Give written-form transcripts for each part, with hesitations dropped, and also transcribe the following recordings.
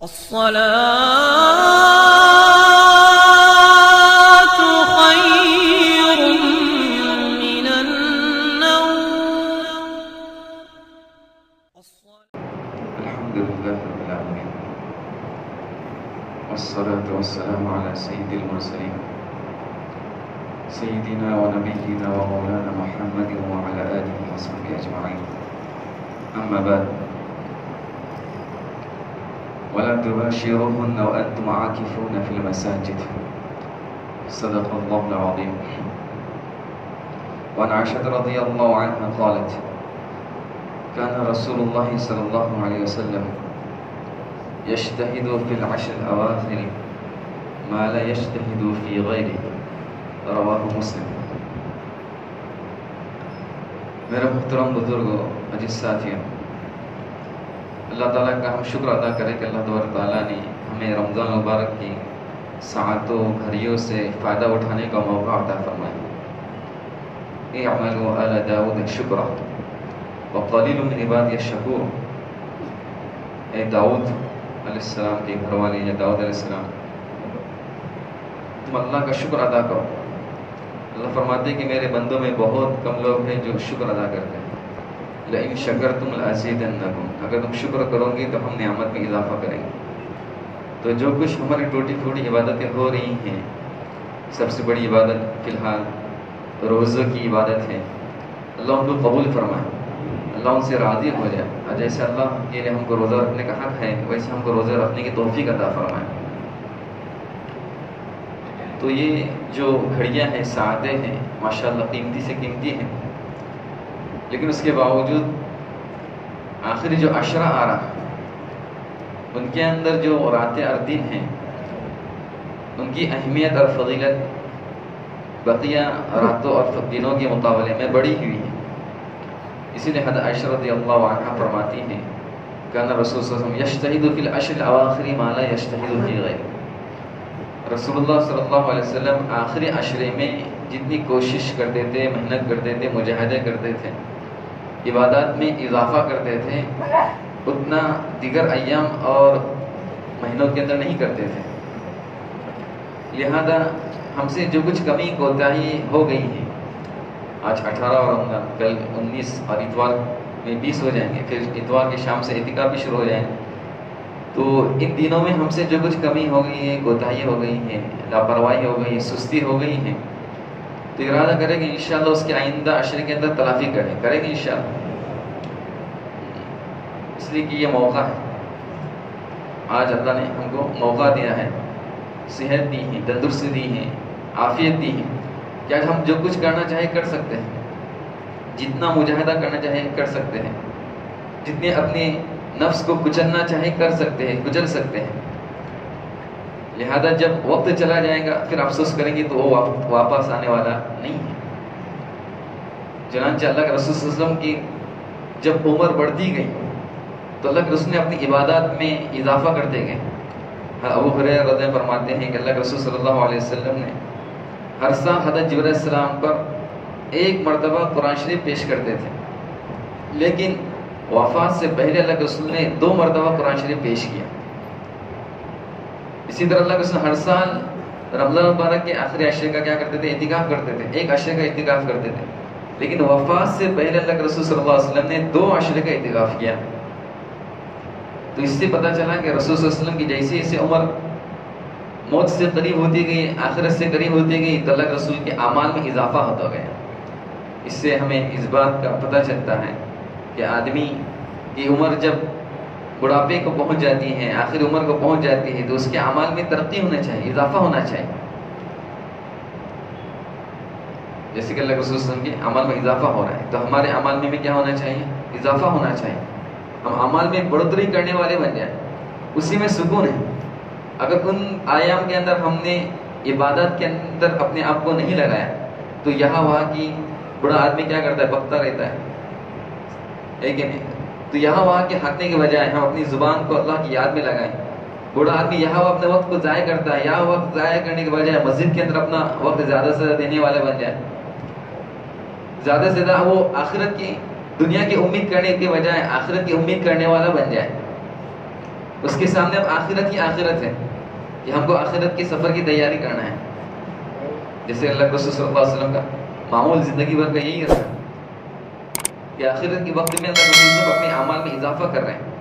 الصلاة خير من النوم. الحمد لله رب العالمين، والصلاة والسلام على سيد المرسلين سيدنا ونبينا ومولانا محمد وعلى آله وصحبه أجمعين. أما بعد، ولا تباشروهن وأنتم عاكفون في المساجد. صدق الله العظيم. وعن عائشة رضي الله عنها قالت: كان رسول الله صلى الله عليه وسلم يجتهد في العشر الأواخر ما لا يجتهد في غيره. رواہ مسلم. میرے محترم بزرگوں، عزیز ساتھیوں، اللہ تعالیٰ کا ہم شکر ادا کریں کہ اللہ تبارک تعالیٰ نے ہمیں رمضان مبارک کی ساعتوں گھڑیوں سے فائدہ اٹھانے کا موقع عطا فرمایا. اعملوا آل داؤد شکرا وقلیل من عبادی الشکور. اے داؤد علیہ السلام کے گھر والے یا داؤد علیہ السلام، تم اللہ کا شکر ادا کرو. اللہ فرماتے ہیں کہ میرے بندوں میں بہت کم لوگ ہیں جو شکر ادا کرتے ہیں. لئن شکرتم لازیدنکم، اگر تم شکر کرو گے تو ہم نعمت میں اضافہ کریں گے. تو جو کچھ ہماری ٹوٹی پھوٹی عبادتیں ہو رہی ہیں، سب سے بڑی عبادت فی الحال روزوں کی عبادت ہے. اللہ ان کو قبول فرمائے، اللہ ان سے راضی ہو جائے. اور جیسے اللہ کے لیے ہم کو روزہ رکھنے کا حق ہے، ویسے ہم کو روزہ رکھنے کی توفیق عطا فرمائے. تو یہ جو گھڑیاں ہیں، ساعتیں ہیں، ماشاءاللہ قیمتی سے قیمتی ہیں، لیکن اس کے باوجود آخری جو عشرہ آ رہا ان کے اندر جو راتیں اور دن ہیں، ان کی اہمیت اور فضیلت بقیہ راتوں اور دنوں کے مقابلے میں بڑی ہوئی ہے. اسی لیے حضرت عائشہ رضی اللہ عنہا فرماتی ہیں کہ رسول صلی اللہ علیہ وسلم یجتہد فی العشر الاواخر ما لا یجتہد فی غیرہ. رسول اللہ صلی اللہ علیہ وسلم آخری عشرے میں جتنی کوشش کرتے تھے، محنت کرتے تھے، مجاہدے کرتے تھے، عبادات میں اضافہ کرتے تھے، اتنا دیگر ایام اور مہینوں کے اندر نہیں کرتے تھے. لہذا ہم سے جو کچھ کمی کوتاہی ہو گئی ہے، آج 18 اور رمضان، کل 19 اور اتوار میں 20 ہو جائیں گے، پھر اتوار کی شام سے اعتکاف بھی شروع ہو جائیں گے. تو ان دنوں میں ہم سے جو کچھ کمی ہو گئی ہے، کوتاہی ہو گئی ہے، لاپرواہی ہو گئی ہے، سستی ہو گئی ہے، تو ارادہ کریں کہ انشاءاللہ اس کے آئندہ عشرے کے اندر تلافی کریں گے انشاءاللہ. اس لیے کہ یہ موقع ہے، آج اللہ نے ہم کو موقع دیا ہے، صحت دی ہے، تندرستی دی ہے، عافیت دی ہے کہ آج ہم جو کچھ کرنا چاہے کر سکتے ہیں، جتنا مجاہدہ کرنا چاہے کر سکتے ہیں، جتنے اپنے نفس کو کچلنا چاہے کر سکتے ہیں، کچل سکتے ہیں. لہذا جب وقت چلا جائے گا پھر افسوس کریں گے تو وہ واپس آنے والا نہیں ہے. چنانچہ اللہ کے رسول صلی اللہ علیہ وسلم کی جب عمر بڑھتی گئی تو اللہ کے رسول نے اپنی عبادات میں اضافہ کرتے گئے. ابو ہریرہ رضی اللہ عنہ فرماتے ہیں کہ اللہ کے رسول صلی اللہ علیہ وسلم نے ہر سال حضرت جبرائیل علیہ السلام پر ایک مرتبہ قرآن شریف پیش کرتے تھے، لیکن وفات سے پہلے اللہ کے رسول نے 2 مرتبہ قرآن شریف پیش کیا. اسی طرح اللہ کے رسول ہر سال رمضان مبارک کے آخری عشرے کا کیا کرتے تھے؟ اعتکاف کرتے تھے، ایک عشرے کا اعتکاف کرتے تھے. لیکن وفات سے پہلے اللہ کے رسول صلی اللہ علیہ وسلم نے 2 عشرے کا اعتکاف کیا. تو اس سے پتہ چلا کہ رسول صلی اللہ علیہ وسلم کی جیسے جیسے عمر موت سے قریب ہوتی گئی، آخرت سے قریب ہوتی گئی، تو اللہ کے رسول کے اعمال میں اضافہ ہوتا گیا. اس سے ہمیں اس بات کا پتہ چلتا ہے کہ آدمی کی عمر جب بڑھاپے کو پہنچ جاتی ہے، آخری عمر کو پہنچ جاتی ہے، تو اس کے اعمال میں ترقی ہونا چاہیے، اضافہ ہونا چاہیے. جیسے کہ اللہ کے رسول صلی اللہ علیہ وسلم کے اعمال میں اضافہ ہو رہا ہے، تو ہمارے اعمال میں بھی کیا ہونا چاہیے؟ اضافہ ہونا چاہیے. ہم اعمال میں بڑھوتری کرنے والے بن جائیں، اسی میں سکون ہے. اگر ان ایام کے اندر ہم نے عبادت کے اندر اپنے آپ کو نہیں لگایا تو یہاں وہاں کی بڑا آدمی کیا کرتا ہے؟ بکتا رہتا ہے کہ نہیں؟ تو یہاں وہاں کے ہانکنے کے بجائے ہم اپنی زبان کو اللہ کی یاد میں لگائیں. بوڑھا آدمی یہاں وہ اپنے وقت کو ضائع کرتا ہے، یہاں وقت ضائع کرنے کے بجائے مسجد کے اندر اپنا وقت زیادہ سے زیادہ دینے والے بن جائے. زیادہ سے زیادہ وہ آخرت کی، دنیا کی امید کرنے کے بجائے آخرت کی امید کرنے والا بن جائے. اس کے سامنے اب آخرت ہی آخرت ہے کہ ہم کو آخرت کے سفر کی تیاری کرنا ہے. جیسے اللہ کے رسول صلی اللہ علیہ وسلم کا معمول زندگی بھر کا یہی رہا کہ آخرت کے وقت میں اللہ کے رسول اپنے اعمال میں اضافہ کر رہے ہیں.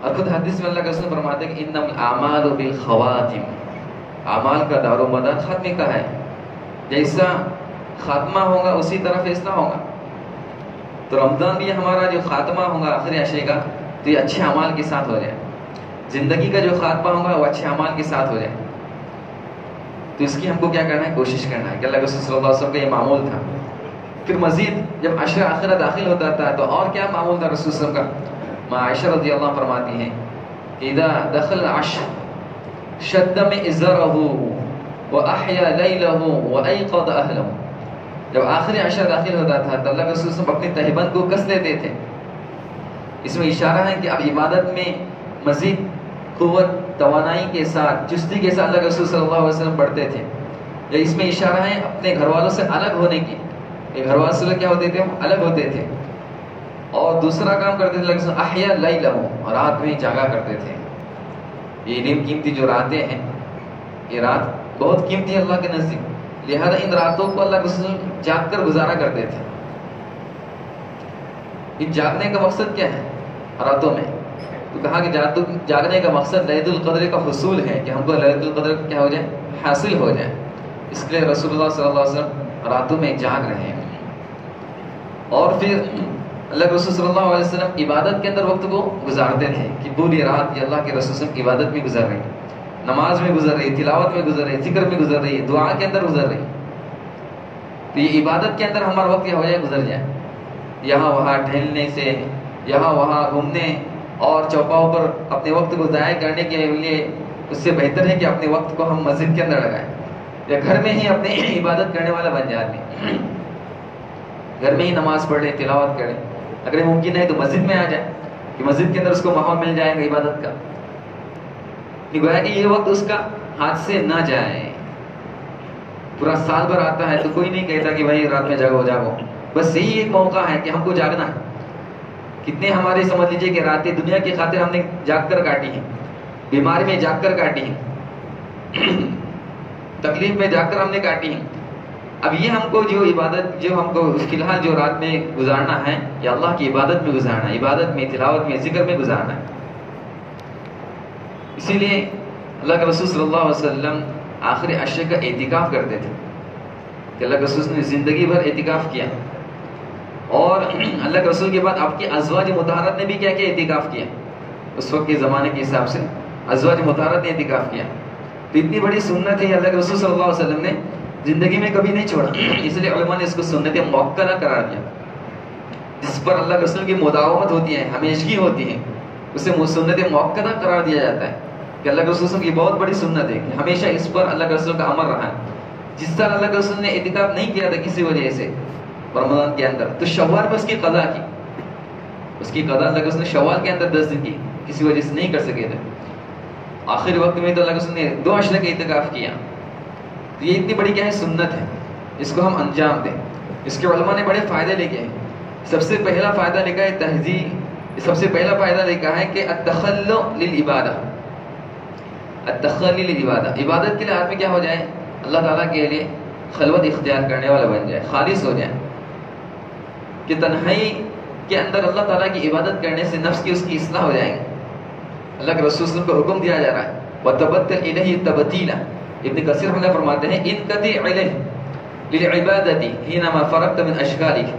اور خود حدیث میں اللہ کے رسول فرماتے ہیں کہ انما الاعمال بالخواتم، اعمال کا دار و مدار خاتمے کا ہے. جیسا خاتمہ ہوگا اسی طرح فیصلہ ہوگا. تو رمضان بھی ہمارا جو خاتمہ ہوگا آخری عشرے کا تو یہ اچھے اعمال کے ساتھ ہو جائے. زندگی کا جو خاتمہ ہوگا وہ اچھے اعمال کے ساتھ ہو جائے. تو اس کی ہم کو کیا کرنا ہے؟ کوشش کرنا ہے کہ اللہ کے رسول صلی اللہ علیہ وسلم کا یہ معمول تھا. پھر مزید جب عشر آخرہ داخل ہوتا تھا تو اور کیا معمول تھا رسول صلی اللہ علیہ وسلم کا؟ ماں عائشہ رضی اللہ فرماتی ہیں اذا دخل العشر شد من ازرہ واحیا لیلہ وایقظ اہلہ. جب آخری عشر داخل ہوتا تھا تو اللہ کے رسول صلی اللہ علیہ وسلم اپنے تہبند کو کس لیتے تھے. اس میں اشارہ ہے کہ اب عبادت میں مزید قوت توانائی کے ساتھ چستی کے ساتھ اللہ کے رسول صلی اللہ علیہ وسلم بڑھتے تھے. یا اس میں اشارہ ہے اپنے گھر والوں سے الگ ہونے کی. گھر والوں سے کیا ہوتے تھے؟ الگ ہوتے تھے. اور دوسرا کام کرتے تھے احیا لیلہ، رات میں جاگا کرتے تھے. یہ علم قیمتی جو راتیں ہیں، یہ رات بہت قیمتی ہے اللہ کے نزدیک. لہذا ان راتوں کو اللہ کے رسول جاگ کر گزارا کرتے تھے. ان جاگنے کا مقصد کیا ہے راتوں میں؟ تو کہا کہ جاگنے کا مقصد لیلۃ القدر کا حصول ہے کہ ہم کو لیلۃ القدر کیا ہو جائے؟ حاصل ہو جائے. اس کے لیے رسول اللہ صلی اللہ علیہ وسلم راتوں میں جاگ رہے ہیں. اور پھر اللہ کے رسول صلی اللہ علیہ وسلم عبادت کے اندر وقت کو گزارتے تھے کہ پوری رات یہ اللہ کے رسول صلی اللہ علیہ وسلم عبادت میں گزر رہی، نماز میں گزر رہی، تلاوت میں گزر رہی، ذکر میں گزر رہی، دعا کے اندر گزر رہی. تو یہ عبادت کے اندر ہمارا وقت یہ ہو جائے گزر جائے. یہاں وہاں ٹہلنے سے، یہاں وہاں گھومنے اور چوپاؤں پر اپنے وقت کو ضائع کرنے کے لیے اس سے بہتر ہے کہ اپنے وقت کو ہم مسجد کے اندر لگائیں یا گھر میں ہی اپنی عبادت کرنے والا بن جاتے ہیں. گھر میں ہی نماز پڑھ لیں، تلاوت کریں. اگر ممکن ہے تو مسجد میں آ جائیں کہ مسجد کے اندر اس کو ماحول مل جائے گا عبادت کا. گویا کہ یہ وقت اس کا ہاتھ سے نہ جائے. پورا سال بھر آتا ہے تو کوئی نہیں کہتا کہ بھائی رات میں جاگو جاگو. بس یہی ایک موقع ہے کہ ہم کو جاگنا ہے. کتنے ہمارے سمجھ لیجیے کہ راتیں دنیا کی خاطر ہم نے جاگ کر کاٹی ہیں، بیماری میں جاگ کر کاٹی ہیں، تکلیف میں جاگ کر ہم نے کاٹی ہیں. اب یہ ہم کو جو عبادت جو ہم کو فی الحال جو رات میں گزارنا ہے یا اللہ کی عبادت میں گزارنا ہے، عبادت میں، تلاوت میں، ذکر میں گزارنا ہے. اسی لیے اللہ کے رسول صلی اللہ علیہ وسلم آخری عشر کا اعتکاف کرتے تھے کہ اللہ کے رسول نے زندگی بھر اعتکاف کیا. اور اللہ کے رسول کے بعد آپ کی ازواج مطہرات نے بھی کیا کیا؟ اعتکاف کیا. اس وقت کے زمانے کے حساب سے ازواج مطہرات نے اعتکاف کیا. تو اتنی بڑی سنت ہے اللہ کے رسول صلی اللہ علیہ وسلم نے زندگی میں کبھی نہیں چھوڑا. اس لیے علماء نے اس کو سنت موقرہ قرار دیا. جس پر اللہ کے رسول کی مداومت ہوتی ہے، ہمیشگی ہوتی ہے، اسے سنت موقرہ قرار دیا جاتا ہے کہ اللہ کے رسول کی بہت بڑی سنت ہے کہ ہمیشہ اس پر اللہ کے رسول کا عمل رہا ہے. جس طرح اللہ کے رسول نے اعتکاف نہیں کیا تھا کسی وجہ سے رمضان کے اندر، تو شوال پر اس کی قضا کی. اس کی قضا اللہ کے رسول نے شوال کے اندر 10 دن کی، کسی وجہ سے نہیں کر سکے تھے. آخر وقت میں تو اللہ کے رسول نے 2 عشرے کا اعتکاف کیا. تو یہ اتنی بڑی کیا ہے؟ سنت ہے. اس کو ہم انجام دیں. اس کے علماء نے بڑے فائدے لکھے ہیں. سب سے پہلا فائدہ لکھا ہے تہذیب. سب سے پہلا فائدہ لکھا ہے کہ التخلو للعبادہ. التخلی للعبادہ، عبادت کے لیے آدمی کیا ہو جائے؟ اللہ تعالیٰ کے لیے خلوت اختیار کرنے والا بن جائے، خالص ہو جائے. کہ تنہائی کے اندر اللہ تعالیٰ کی عبادت کرنے سے نفس کی اس کی اصلاح ہو جائے گی. اللہ کے رسول صلی اللہ علیہ وسلم کو حکم دیا جا رہا ہے وَتَبَتَّلْ إِلَيْهِ تَبْتِيلًا. ابن کثیر رحمہ اللہ فرماتے ہیں انقطع علیہ للعبادت حینما فرغت من اشغالک.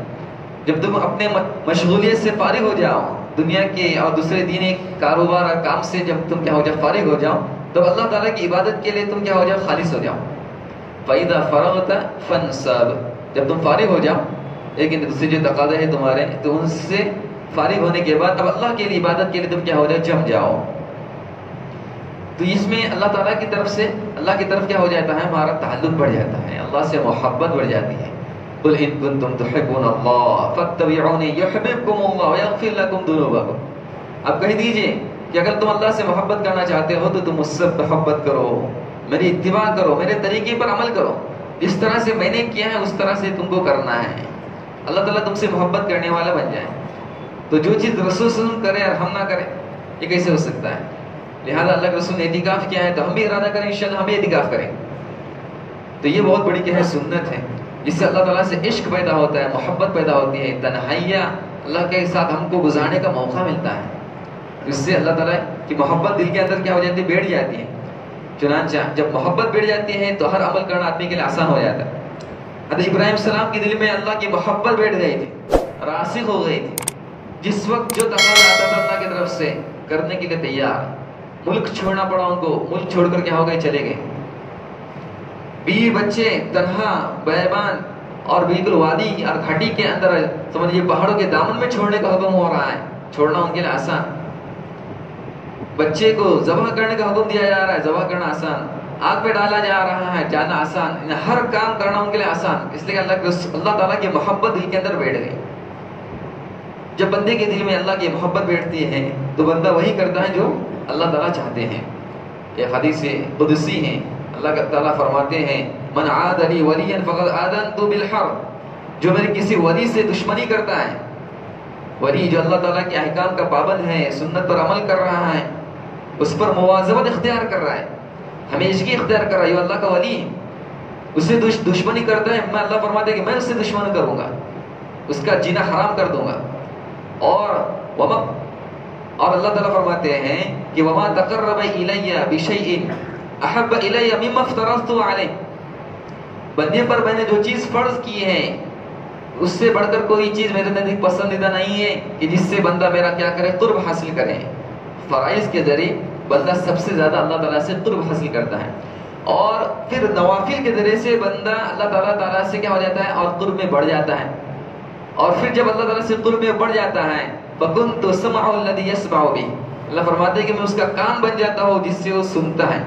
جب تم اپنے مشغولیت سے فارغ ہو جاؤ، دنیا کے اور دوسرے دینی کاروبار اور کام سے جب تم کیا ہو جاؤ؟ فارغ ہو جاؤ، تب اللہ تعالیٰ کی عبادت کے لیے تم کیا ہو جاؤ؟ خالص ہو جاؤ. فَإِذَا فَرَغْتَ فَانْصَبْ. جب تم فارغ ہو جاؤ، لیکن دوسرے جو تقاضے ہیں تمہارے، تو ان سے فارغ ہونے کے بعد اب اللہ کے لیے عبادت کے لیے تم کیا ہو جاؤ؟ جم جاؤ. تو اس میں اللہ تعالیٰ کی طرف سے، اللہ کی طرف کیا ہو جاتا ہے؟ ہمارا تعلق بڑھ جاتا ہے، اللہ سے محبت بڑھ جاتی ہے. قُلْ إِن كُنتُمْ تُحِبُّونَ اللَّهَ فَاتَّبِعُونِي يُحْبِبْكُمُ اللَّهُ وَيَغْفِرْ لَكُمْ ذُنُوبَكُمْ. اب کہہ دیجئے کہ اگر تم اللہ سے محبت کرنا چاہتے ہو تو تم مجھ سے محبت کرو، میری اتباع کرو، میرے طریقے پر عمل کرو. جس طرح سے میں نے کیا ہے اس طرح سے تم کو کرنا ہے. اللہ تعالیٰ تم سے محبت کرنے والا بن جائے. تو جو چیز رسول صلی اللہ علیہ وسلم کرے اور ہم نہ کریں، یہ کیسے ہو سکتا ہے؟ لہذا اللہ کے رسول نے اعتکاف کیا ہے تو ہم بھی ارادہ کریں انشاءاللہ ہم بھی اعتکاف کریں. تو یہ بہت بڑی کیا ہے سنت ہے، جس سے اللہ تعالیٰ سے عشق پیدا ہوتا ہے، محبت پیدا ہوتی ہے، تنہائیاں اللہ کے ساتھ ہم کو گزارنے کا موقع ملتا ہے. اس سے اللہ تعالیٰ کی محبت دل کے اندر کیا ہو جاتی ہے، بیٹھ جاتی ہے. چنانچہ جب محبت بیٹھ جاتی ہے تو ہر عمل کرنا آدمی کے لیے آسان ہو جاتا ہے. حضرت ابراہیم السلام کے دل میں اللہ کی محبت بیٹھ گئی تھی، راسخ ہو گئی تھی. جس وقت جو تقاضا آتا تھا اللہ کی طرف سے کرنے کے لیے تیار. ملک چھوڑنا پڑا ان کو، ملک چھوڑ کر کیا ہو گئے، چلے گئے. بیوی بچے تنہا بیابان اور بالکل وادی اور گھاٹی کے اندر سمجھیے پہاڑوں کے دامن میں چھوڑنے کا حکم ہو رہا ہے. چھوڑنا ان کے لیے آسان. بچے کو ذبح کرنے کا حکم دیا جا رہا ہے، ذبح کرنا آسان. آگ پہ ڈالا جا رہا ہے، جانا آسان. ہر کام کرنا ان کے لیے آسان، اس لیے اللہ تعالیٰ کی محبت دل کے اندر بیٹھ گئی. جب بندے کے دل میں اللہ کی محبت بیٹھتی ہے تو بندہ وہی کرتا ہے جو اللہ تعالیٰ چاہتے ہیں. یہ حدیث قدسی ہے، اللہ تعالیٰ فرماتے ہیں من عاد لی ولیا فقد آذنت بالحرب. جو میرے کسی ولی سے دشمنی کرتا ہے، ولی جو اللہ تعالیٰ کے احکام کا پابند ہے، سنت پر عمل کر رہا ہے، اس پر مواظبت اختیار کر رہا ہے، ہمیشگی اختیار کر رہا ہے، یہ اللہ کا ولی ہے. اس سے دشمنی کرتا ہے، میں اللہ فرماتے ہیں کہ میں اس سے دشمن کروں گا، اس کا جینا حرام کر دوں گا. اور اللہ تعالیٰ فرماتے ہیں کہ وما تقرب الی بشیء احب الی مما افترضت علیہ. بندے پر میں نے جو چیز فرض کی ہے اس سے بڑھ کر کوئی چیز میرے نزدیک پسندیدہ نہیں ہے کہ جس سے بندہ میرا کیا کرے، قرب حاصل کرے. فرائض کے ذریعے بندہ سب سے زیادہ اللہ تعالیٰ سے قرب حاصل کرتا ہے، اور پھر نوافل کے ذریعے سے بندہ اللہ تعالیٰ سے کیا ہو جاتا ہے، اور قرب میں بڑھ جاتا ہے. اور پھر جب اللہ تعالیٰ سے قرب میں بڑھ جاتا ہے فَكُنْتُ سَمْعُ الَّذِي يَسْمَعُ بِهِ. اللہ فرماتے ہیں کہ میں اس کا کان بن جاتا ہوں جس سے وہ سنتا ہے.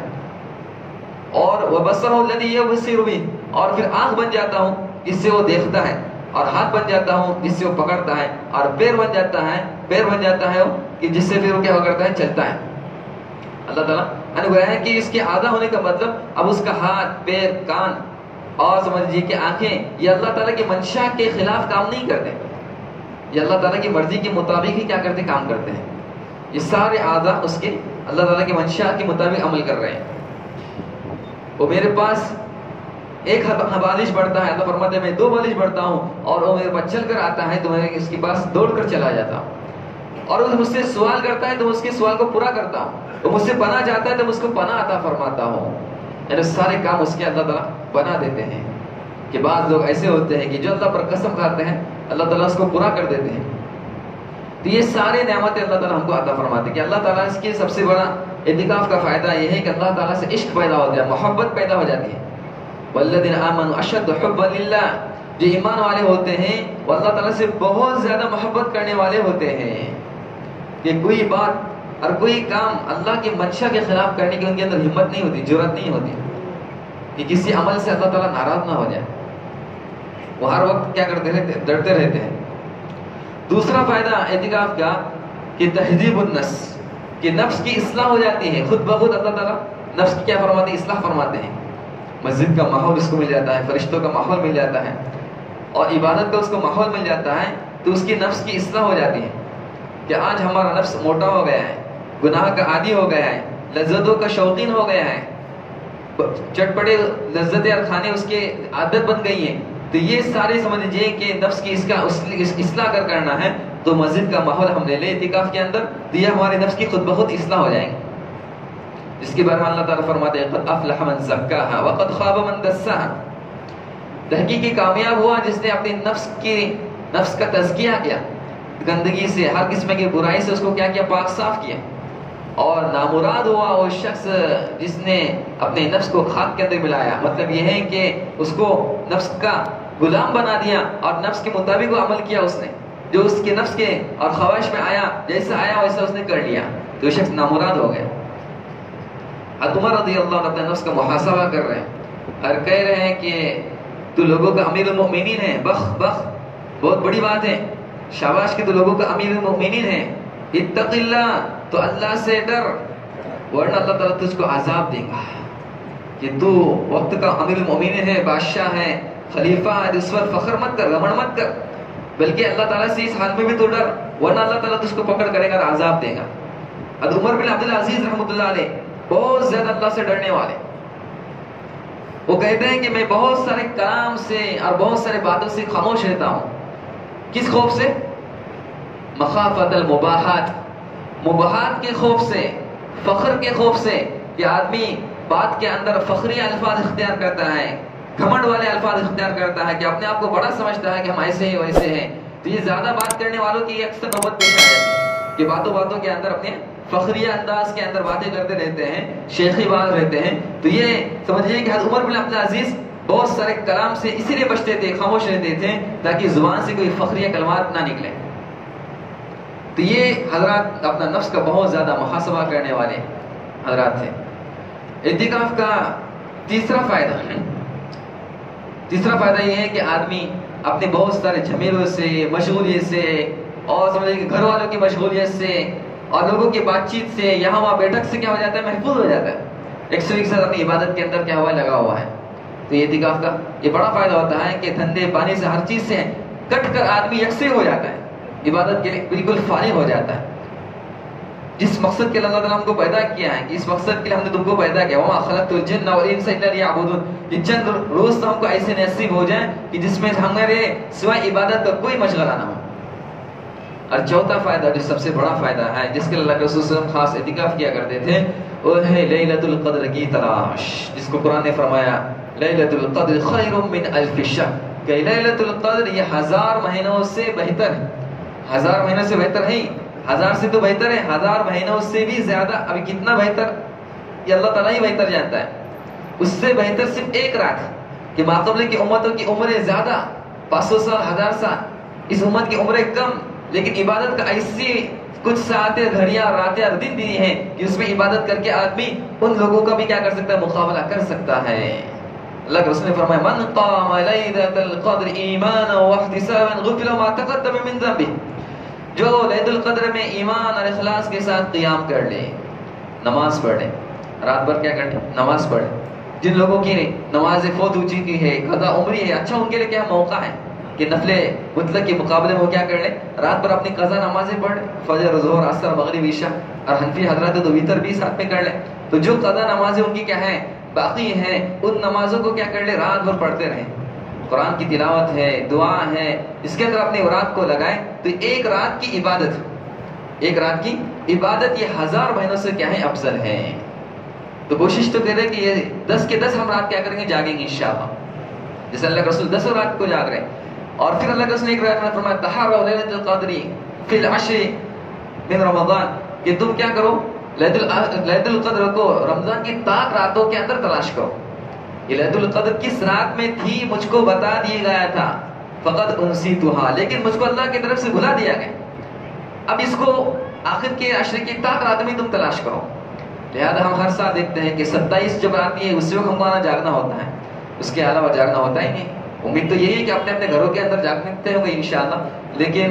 اور وَبَصَرُ الَّذِي يَبْصِرُ بِهِ. اور پھر آنکھ بن جاتا ہوں جس سے وہ دیکھتا ہے. اور ہاتھ بن جاتا ہوں جس سے وہ پکڑتا ہے. اور پیر بن جاتا ہے کہ جس سے پھر وہ کیا کرتا ہے، چلتا ہے. اللہ تعالیٰ گویا ہے کہ اس کے آدھا ہونے کا مطلب اب اس کا ہاتھ، پیر، کان اور سمجھ لیجیے کہ آنکھیں یہ اللہ تعالیٰ کی منشا کے خلاف کام نہیں کرتے، یہ اللہ تعالیٰ کی مرضی کے مطابق ہی کیا کرتے، کام کرتے ہیں. یہ سارے اعضاء اس کے اللہ تعالیٰ کی منشا کے مطابق عمل کر رہے ہیں. وہ میرے پاس ایک بالش بڑھتا ہے، اللہ فرماتے ہیں میں 2 بالش بڑھتا ہوں، اور وہ میرے پاس چل کر آتا ہے تو میں اس کے پاس دوڑ کر چلا جاتا ہوں. اور وہ مجھ سے سوال کرتا ہے تو اس کے سوال کو پورا کرتا ہوں. وہ مجھ سے پناہ چاہتا ہے تو میں اس کو پناہ عطا فرماتا ہوں. یعنی سارے کام اس کے اللہ تعالیٰ بنا دیتے ہیں. کہ بعض لوگ ایسے ہوتے ہیں کہ جو اللہ پر قسم کھاتے ہیں اللہ تعالیٰ اس کو پورا کر دیتے ہیں. تو یہ سارے نعمتیں اللہ تعالیٰ ہم کو عطا فرماتے ہیں. کہ اللہ تعالیٰ اس کی سب سے بڑا اعتکاف کا فائدہ یہ ہے کہ اللہ تعالیٰ سے عشق پیدا ہو جائے، محبت پیدا ہو جاتی ہے. والذین آمنوا اشد حبا للہ. جو ایمان والے ہوتے ہیں وہ اللہ تعالیٰ سے بہت زیادہ محبت کرنے والے ہوتے ہیں. کہ کوئی بات اور کوئی کام اللہ کی منشا کے خلاف کرنے کی ان کے اندر ہمت نہیں ہوتی، جرأت نہیں ہوتی کہ کسی عمل سے اللہ تعالیٰ ناراض نہ ہو جائے. وہ ہر وقت کیا کرتے رہتے، ڈرتے رہتے ہیں. دوسرا فائدہ اعتکاف کا کہ تہذیب النفس، کہ نفس کی اصلاح ہو جاتی ہے. خود بخود اللہ تعالیٰ نفس کی کیا فرماتے ہیں، اصلاح فرماتے ہیں. مسجد کا ماحول اس کو مل جاتا ہے، فرشتوں کا ماحول مل جاتا ہے، اور عبادت کا اس کو ماحول مل جاتا ہے تو اس کی نفس کی اصلاح ہو جاتی ہے. کہ آج ہمارا نفس موٹا ہو گیا ہے، گناہ کا عادی ہو گیا ہے، لذتوں کا شوقین ہو گیا ہے، چٹپٹے لذتیں اور کھانے اس کے عادت بن گئی ہیں. تو یہ سارے سمجھ لیجیے کہ نفس کی اس کا اصلاح اگر کرنا ہے تو مسجد کا ماحول ہم لے لیں اعتکاف کے اندر تو یہ ہمارے نفس کی خود بخود اصلاح ہو جائیں گے. جس کے بارے میں اللہ تعالیٰ فرماتے ہیں قد افلح من زکاہا وقد خاب من دساہا. تحقیقی کامیاب ہوا جس نے اپنی نفس کا تزکیہ کیا، گندگی سے، ہر قسم کی برائی سے اس کو کیا کیا، پاک صاف کیا. اور نامراد ہوا وہ شخص جس نے اپنے نفس کو خاک کے اندر ملایا. مطلب یہ ہے کہ اس کو نفس کا غلام بنا دیا اور نفس کے مطابق وہ عمل کیا. اس نے جو اس کے نفس کے اور خواہش میں آیا، جیسا آیا ویسا اس نے کر لیا تو وہ شخص نامراد ہو گیا. عمر رضی اللہ عنہ اپنے نفس کا محاسبہ کر رہے ہیں اور کہہ رہے ہیں کہ تو لوگوں کا امیر المؤمنین ہے. بہت بڑی بات ہے، شاباش کہ تو لوگوں کا امیر المؤمنین ہے. اتق اللہ، تو اللہ سے ڈر، ورنہ اللہ تعالیٰ تجھ کو عذاب دے گا. کہ تو وقت کا امیر المؤمنین ہے، بادشاہ ہے، خلیفہ ہے، اس پر فخر مت کر، گھمنڈ مت کر، بلکہ اللہ تعالیٰ سے اس حال میں بھی تو ڈر، ورنہ اللہ تعالیٰ تجھ کو پکڑ کرے گا اور عذاب دے گا. حضرت عمر بن عبدالعزیز رحمۃ اللہ علیہ بہت زیادہ اللہ سے ڈرنے والے، وہ کہتے ہیں کہ میں بہت سارے کلام سے اور بہت سارے باتوں سے خاموش رہتا ہوں. کس خوف سے؟ مخافت المباحات، مباحات کے خوف سے، فخر کے خوف سے، کہ آدمی بات کے اندر فخری الفاظ اختیار کرتا ہے، گھمنڈ والے الفاظ اختیار کرتا ہے، کہ اپنے آپ کو بڑا سمجھتا ہے کہ ہم ایسے ہیں ویسے ہیں. تو یہ زیادہ بات کرنے والوں کی اکثر نوبت پیش آ جاتی ہے کہ باتوں باتوں کے اندر اپنے فخری انداز کے اندر باتیں کرتے رہتے ہیں، شیخی باز رہتے ہیں. تو یہ سمجھیے کہ حضرت عمر بن عبدالعزیز بہت سارے کلام سے اسی لیے بچتے تھے، خاموش رہتے تھے تاکہ زبان سے کوئی فخریہ کلمات نہ نکلے. تو یہ حضرات اپنا نفس کا بہت زیادہ محاسبہ کرنے والے حضرات تھے. اعتکاف کا تیسرا فائدہ یہ ہے کہ آدمی اپنے بہت سارے جھمیلوں سے، مشغولیت سے، اور سمجھے کہ گھر والوں کی مشغولیت سے اور لوگوں کی بات چیت سے، یہاں وہاں بیٹھک سے کیا ہو جاتا ہے؟ محفوظ ہو جاتا ہے. 101 اپنی عبادت کے اندر کیا ہوا؟ لگا ہوا ہے. تو یہ اعتکاف کا یہ بڑا فائدہ ہوتا ہے کہ دھندے پانی سے، ہر چیز سے کٹ کر آدمی یکساں ہو جاتا ہے، عبادت کے لیے بالکل فارغ ہو جاتا ہے. جس مقصد کے لیے اللہ تعالیٰ ہم کو پیدا کیا ہے، کہ اس مقصد کے لیے ہم نے تم کو پیدا کیا، وَمَا خَلَقْتُ الْجِنَّ وَالْإِنسَ إِلَّا لِيَعْبُدُونَ، کہ چند روز تو ہم کو ایسے نصیب ہو جائیں کہ جس میں ہمارے سوائے عبادت کا کوئی مشغلہ نہ ہو. اور چوتھا فائدہ جو سب سے بڑا فائدہ ہے، جس کے لیے اللہ کے رسول صلی اللہ علیہ وسلم خاص اعتکاف کیا کرتے تھے، وہ ہے لیلۃ القدر کی تلاش، جس کو قرآن نے فرمایا لیلۃ القدر خیر من الف شہر، کہ لیلۃ القدر یہ 1000 مہینوں سے بہتر ہے. 1000 مہینوں سے بہتر ہے، 1000 سے تو بہتر ہے، 1000 مہینوں سے بھی زیادہ. ابھی کتنا بہتر یہ اللہ تعالیٰ ہی بہتر جانتا ہے. اس سے بہتر صرف ایک رات، کہ ماقبل کی امتوں کی عمریں زیادہ، 500 سال، 1000 سال، اس امت کی عمریں کم، لیکن عبادت کا ایسی کچھ ساعتیں، گھڑیاں، راتیں اور دن دی ہیں کہ اس میں عبادت کر کے آدمی ان لوگوں کا بھی کیا کر سکتا ہے؟ مقابلہ کر سکتا ہے. اللہ کے رسول نے فرمایا من قام لیلۃ القدر ایمانا واحتسابا غفر له ما تقدم من ذنبه، جو لیلۃ القدر میں ایمان اور اخلاص کے ساتھ قیام کر لے، نماز پڑھ لے، رات بھر کیا کرے؟ نماز پڑھ. جن لوگوں کی نماز فوت ہو چکی ہے، قضا عمری ہے، اچھا ان کے لیے کیا موقع ہے کہ نفل مطلق کے مقابلے میں وہ کیا کر لیں؟ رات بھر اپنی قضا نمازیں پڑھ، فجر، ظہر، عصر، مغرب، عشاء، اور حنفی حضرات تو وتر بھی ساتھ میں کر لیں. تو جو قضا نمازیں ان کی کیا ہیں؟ باقی ہیں، ان نمازوں کو کیا کر لیں؟ رات بھر پڑھتے رہیں. قرآن کی تلاوت ہے، دعا ہے، اس کے اندر اپنے رات کو لگائیں. تو ایک رات کی عبادت یہ 1000 مہینوں سے کیا ہے؟ افضل ہے. تو کوشش تو کریں کہ یہ 10 کے 10 ہم رات کیا کریں گے؟ جاگیں گے انشاءاللہ. جیسے اللہ کے رسول 10 رات کو جاگ رہے ہیں. اور پھر اللہ کے رسول نے ایک روایت میں فرمایا تحروا لیلۃ القدر فی العشر من رمضان، کہ تم کیا کرو؟ لیلۃ القدر کو رمضان کی طاق راتوں کے اندر تلاش کرو. یہ لیلۃ القدر کس رات میں تھی مجھ کو بتا دیا گیا تھا، فقط انسیتها، لیکن مجھ کو اللہ کی طرف سے بھلا دیا گیا. اب اس کو آخر کے عشر کی طاق رات میں تم تلاش کرو. لہذا ہم ہر سال دیکھتے ہیں کہ 27 جب آتی ہے اس وقت ہم کو جاگنا ہوتا ہے، اس کے علاوہ جاگنا ہوتا ہی نہیں. امید تو یہی ہے کہ اپنے اپنے گھروں کے اندر جاگتے ہوں گے انشاءاللہ، لیکن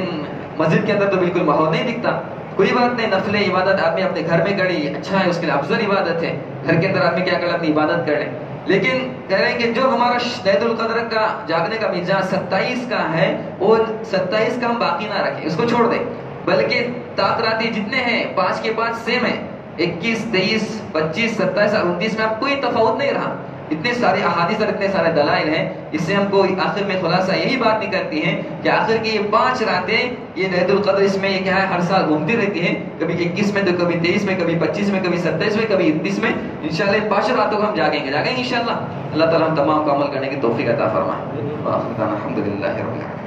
مسجد کے اندر تو بالکل ماحول نہیں دکھتا. کوئی بات نہیں، نفل عبادت آدمی اپنے گھر میں کرے، اچھا ہے، اس کے لیے افضل عبادت ہے. گھر کے اندر آدمی کیا کرے؟ اپنی عبادت کر لے. لیکن کہہ رہے ہیں کہ جو ہمارا لیلۃ القدر کا جاگنے کا مزاج 27 کا ہے، وہ 27 کا ہم باقی نہ رکھیں، اس کو چھوڑ دیں، بلکہ طاق راتی جتنے ہیں 5 کے 5 سیم ہیں. 21، 23، 25، 27 اور 29 میں اب کوئی تفاوت نہیں رہا. اتنے سارے احادیث اور اتنے سارے دلائل ہیں. اس سے ہم کو آخر میں خلاصہ یہی بات نکلتی ہے کہ آخر کی یہ 5 راتیں، یہ لیلۃ القدر اس میں یہ کیا ہے؟ ہر سال گھومتی رہتی ہیں، کبھی 21 میں، تو کبھی 23 میں، کبھی 25 میں، کبھی 27 میں، کبھی 29 میں. انشاءاللہ ان 5 راتوں کو ہم جاگیں گے انشاءاللہ. اللہ تعالیٰ ہم تمام کو عمل کرنے کی توفیق عطا فرمائے. الحمدللہ رب العالمین.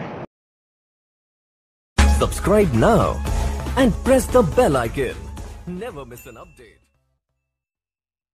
Subscribe now and press the bell icon. Never miss an update.